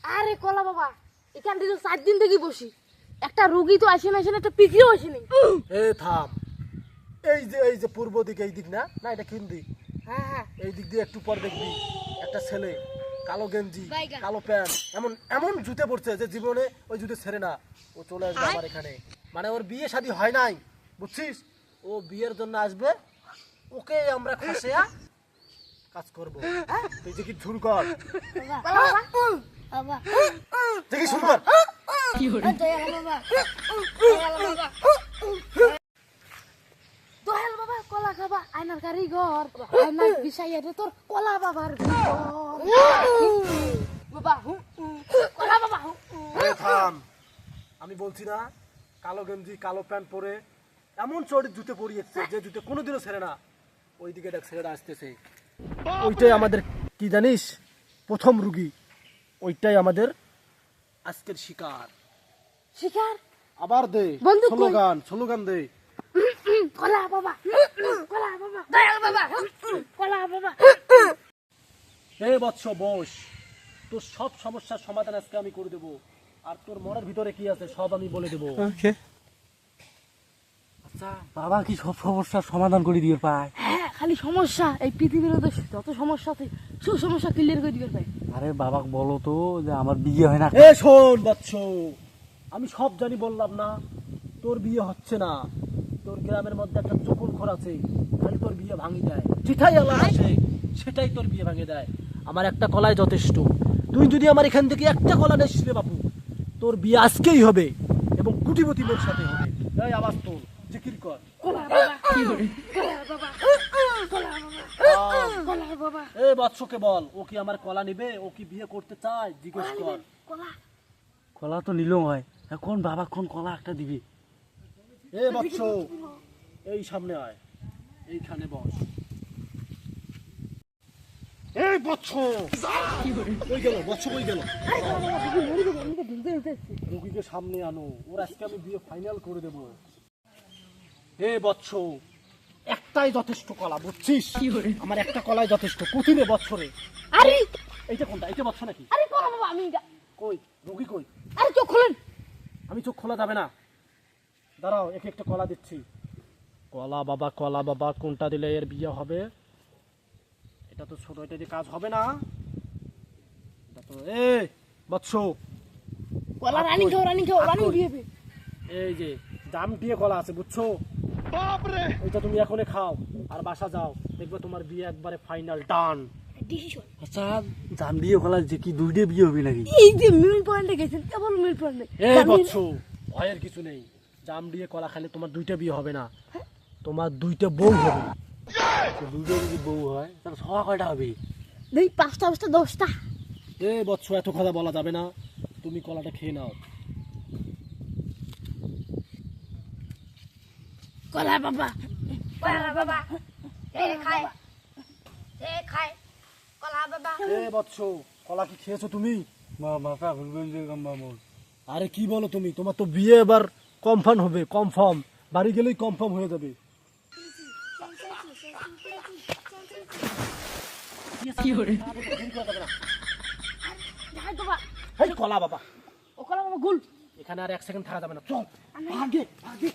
আরে কলা বাবা, এখান থেকে 4 দিন থেকে বসি, একটা রোগী তো আসে না, একটা পিকিও আসেনি। এ থাম, এই যে পূর্ব দিকে, এই দিক না না এটা কোন দিক? হ্যাঁ হ্যাঁ, এই দিক দিয়ে একটু পর দেখবি একটা ছেলে কালো গেঞ্জি বাইগা। কালো প্যান্ট এমন এমন জুতে পড়ছে যে জীবনে ওই জুতে ছেড়ে না। ও চলে আসবে আমার এখানে, মানে ওর বিয়ে শাদী হয় নাই, বুঝছিস? ও বিয়ের জন্য আসবে, ওকে আমরা খসেয়া কাজ করবো। তুই দেখি শুরু কর, কলা বাবা বাবা, দেখি শুরু কর। দয়াল বাবা, দয়াল বাবা, দয়াল বাবা, কলা খাবা আয়নার কারিগর, আয়নার বিছাইয়া দে তোর কলা বাবার ঘর। বাবা কলা বাবা, এ থাম, আমি বলছি না, কালো গেঞ্জি কালো প্যান্ট পরে এমন চড়ি জুতে পরিয়েছে যে জুতে কোনোদিনও ছেড়ে না। ওইদিকে দেখ ছেলেটা আসতেছে, ওইটাই আমাদের কি জানিস প্রথম রুগী, ওইটাই আমাদের আজকের শিকার। শিকার আবার দে বন্দুক কই? স্লোগান দে। কলা বাবা, কলা বাবা, দয়াল বাবা, কলা বাবা। হে বৎস বস, তোর সব সমস্যার সমাধান আজকে আমি করে দেবো, আর তোর মনের ভিতরে কি আছে সব আমি বলে দেবো। আচ্ছা বাবা কি সব সমস্যার সমাধান করে দিয়ে পায়? হ্যাঁ, খালি সমস্যা এই পৃথিবীর যত সমস্যা আছে সব সমস্যা ক্লিয়ার করে দিবে ভাই। আরে বাবা বলো তো যে আমার বিয়ে হয় না। এ শোন বৎস, আমি সব জানি বললাম না, তোর বিয়ে হচ্ছে না। তোর গ্রামের মধ্যে একটা চকুল খোর আছে, খালি তোর বিয়ে ভাঙি দেয়, যেটাই আল্লাহ আসে সেটাই তোর বিয়ে ভাঙে দেয়। আমার একটা কলাই যথেষ্ট, তুই যদি আমার এখান থেকে একটা কলা নিস রে বাপু, তোর বিয়ে আজকেই হবে এবং কুটিপতি মোর সাথে হবে। এই আওয়াজ তোর, জিকির কর। কলা বাবা, কি করে কলা বাবা, কলা বাবা, কলা বাবা, এ বৎসকে বল, ও কি আমার কলা নিবে? ও কি বিয়ে করতে চায়? জিজ্ঞেস কর। কলা কলা তো নিল হয়, এখন বাবা কোন কলা একটা দিবি? এ বৎস, এই সামনে আয়, এইখানে বস। এই বৎস, কই গেল বৎস, কই গেল? রোগীকে সামনে আনো, ওর আজকে আমি বিয়ে ফাইনাল করে দেব। এ বৎস, একটাই যথেষ্ট কলা, বুঝছিস? আমার একটা কলাই যথেষ্ট। কোথিনে বৎসরে? আরে এইটা কোনটা? এইটা বৎস নাকি? আরে কলা বাবা, আমি কই রোগী কই? আরে চোখ খুলেন। আমি চোখ খোলা যাবে না, দাঁড়াও একে একটা কলা দিচ্ছি। কলা বাবা, কোনটা দিলে এর বিয়ে হবে? এটা তো ছোট, এটা দিয়ে কাজ হবে না। এটা তো বৎস, কলা রানিং খাও, রানিং বিয়ে হবে। এই যে দাম দিয়ে কলা আছে, বুঝছো? এটা তুমি এখনই খাও আর বাসা যাও, দেখবে তোমার বিয়ে একবারে ফাইনাল ডান। ডিসিশন। আচ্ছা জান দিয়ে কলা যে কি দুইটা বিয়ে হবে নাকি? এই যে মিল পয়েন্টে গেছেন, কেবল মিল পয়েন্টে। এই বৎস, ভয়ের কিছু নেই, জাম দিয়ে কলা খেলে তোমার দুইটা বিয়ে হবে না, তোমার দুইটা বউ হবে। তো দুইটা যদি বউ হয় তাহলে সবা কয়টা হবে? দেই 5টা 10টা। এ বৎস, এত কথা বলা যাবে না, তুমি কলাটা খেয়ে নাও। কলা বাবা, কলা বাবা, খায় কলা বাবা। এ বৎস, কলা কি খেয়েছো তুমি? মাথা ঘুরবেন যে মোর। আরে কি বলো তুমি? তোমার তো বিয়ে এবার কনফার্ম হবে, কনফার্ম, বাড়ি গেলেই কনফার্ম হয়ে যাবে। কি করে বাবা, এই কলা বাবা, ও কলা বাবা গুল। এখানে আর 1 সেকেন্ড থাকা যাবে না, চল আগে আগে।